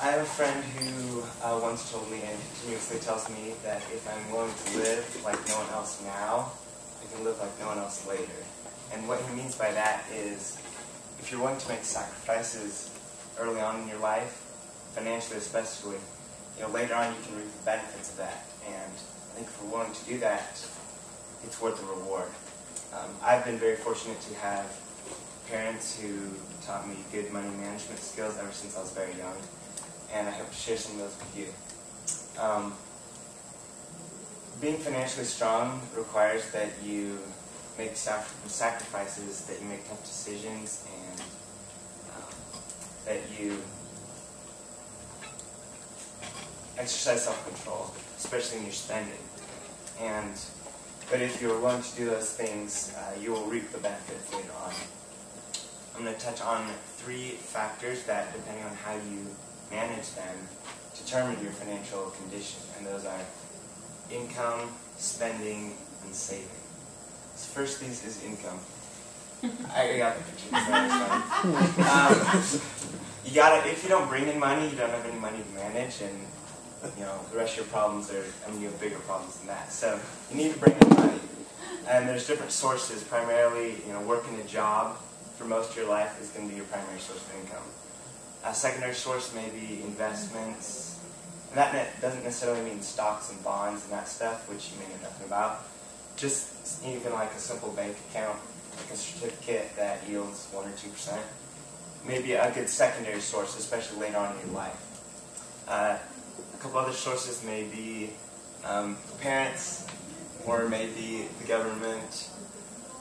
I have a friend who once told me and continuously tells me that if I'm willing to live like no one else now, I can live like no one else later. And what he means by that is if you're willing to make sacrifices early on in your life, financially especially, later on you can reap the benefits of that. And I think if we're willing to do that, it's worth the reward. I've been very fortunate to have parents who taught me good money management skills ever since I was very young, and I hope to share some of those with you. Being financially strong requires that you make sacrifices, that you make tough decisions, and that you exercise self-control, especially in your spending. But if you're willing to do those things, you will reap the benefits later on. I'm going to touch on 3 factors that, depending on how you manage them, determine your financial condition. And those are income, spending, and saving. So first these is income. I got the picture, so that's fine. If you don't bring in money, you don't have any money to manage, and the rest of your problems are, you have bigger problems than that. So you need to bring in money. And there's different sources. Primarily, working a job for most of your life is going to be your primary source of income. A secondary source may be investments. And that doesn't necessarily mean stocks and bonds and that stuff, which you may know nothing about. Just even like a simple bank account, like a certificate that yields 1 or 2%. Maybe a good secondary source, especially later on in your life. A couple other sources may be parents, or maybe the government,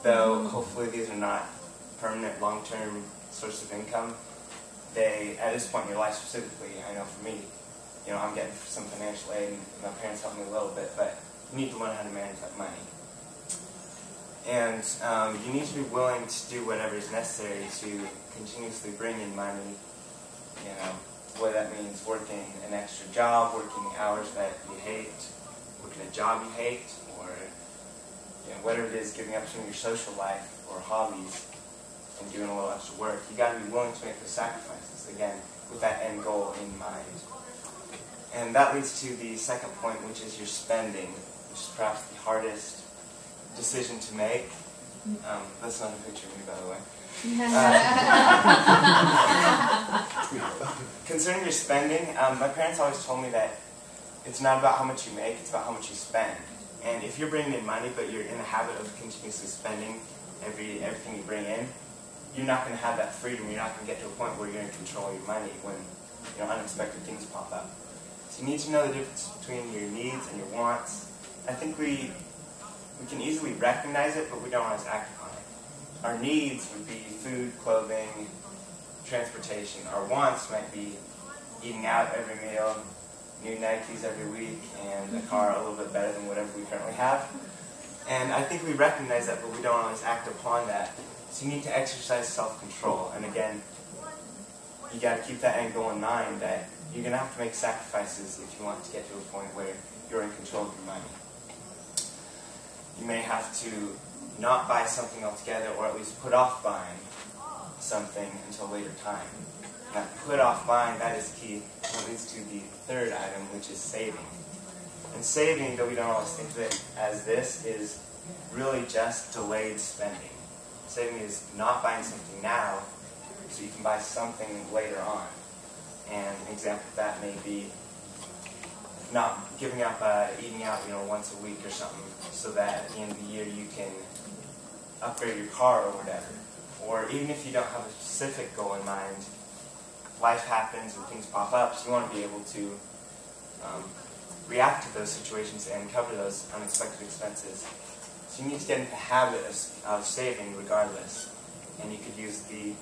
though hopefully these are not permanent, long-term sources of income. At this point in your life specifically, I know for me, I'm getting some financial aid, and my parents help me a little bit, but you need to learn how to manage that money. And you need to be willing to do whatever is necessary to continuously bring in money, whether that means working an extra job, working hours that you hate, working a job you hate, or whatever it is, giving up some of your social life or hobbies and doing a little extra work. You got to be willing to make those sacrifices, again, with that end goal in mind. And that leads to the second point, which is your spending, which is perhaps the hardest decision to make. That's not a picture of me, by the way. Concerning your spending, my parents always told me that it's not about how much you make, it's about how much you spend. And if you're bringing in money, but you're in the habit of continuously spending everything you bring in, you're not going to have that freedom. You're not going to get to a point where you're going to control your money when unexpected things pop up. So you need to know the difference between your needs and your wants. I think we can easily recognize it, but we don't always act upon it. Our needs would be food, clothing, transportation. Our wants might be eating out every meal, new Nikes every week, and a car a little bit better than whatever we currently have. And I think we recognize that, but we don't always act upon that. So you need to exercise self-control. And again, you got to keep that end goal in mind that you're going to have to make sacrifices if you want to get to a point where you're in control of your money. You may have to not buy something altogether, or at least put off buying something until a later time. Now, put off buying, that is key. That leads to the third item, which is saving. And saving, though we don't always think of it as this, is really just delayed spending. Saving is not buying something now, so you can buy something later on. And an example of that may be not giving up eating out, once a week or something, so that at the end of the year you can upgrade your car or whatever. Or even if you don't have a specific goal in mind, life happens and things pop up, so you want to be able to react to those situations and cover those unexpected expenses. So you need to get into the habit of saving regardless. And you could use the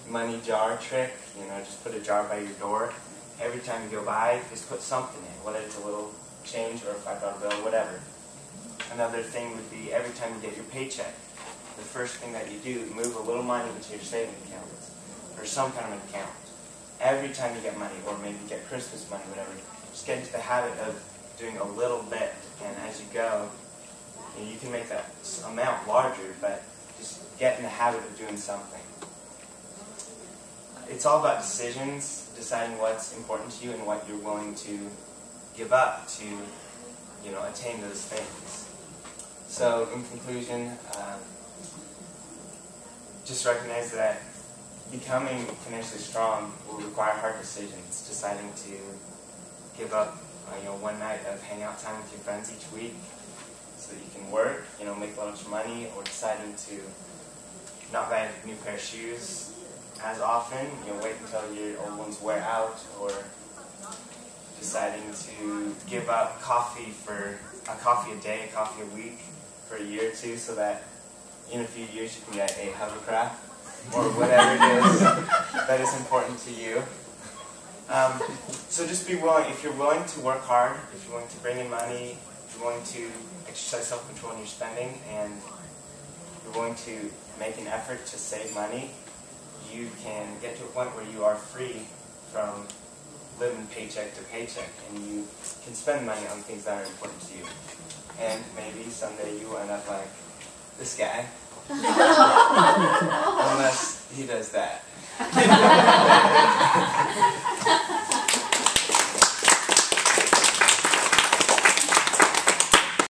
money jar trick, just put a jar by your door. Every time you go by, just put something in, whether it's a little change or a $5 bill, whatever. Another thing would be every time you get your paycheck, the first thing that you do, move a little money into your saving account or some kind of account. Every time you get money, or maybe you get Christmas money, whatever, just get into the habit of doing a little bit, and as you go, you can make that amount larger, but just get in the habit of doing something. it's all about decisions, deciding what's important to you and what you're willing to give up to, attain those things. So, in conclusion, just recognize that becoming financially strong will require hard decisions, deciding to give up, one night of hangout time with your friends each week so that you can work, make a bunch of money, or deciding to not buy a new pair of shoes as often, wait until your old ones wear out, or deciding to give up coffee for a coffee a day, a coffee a week for a year or two, so that in a few years you can get a hovercraft or whatever it is that is important to you. So just be willing. If you're willing to work hard, if you're willing to bring in money, if you're willing to exercise self-control in your spending, and you're willing to make an effort to save money, you can get to a point where you are free from living paycheck to paycheck, and you can spend money on things that are important to you. And maybe someday you will end up like this guy, unless he does that.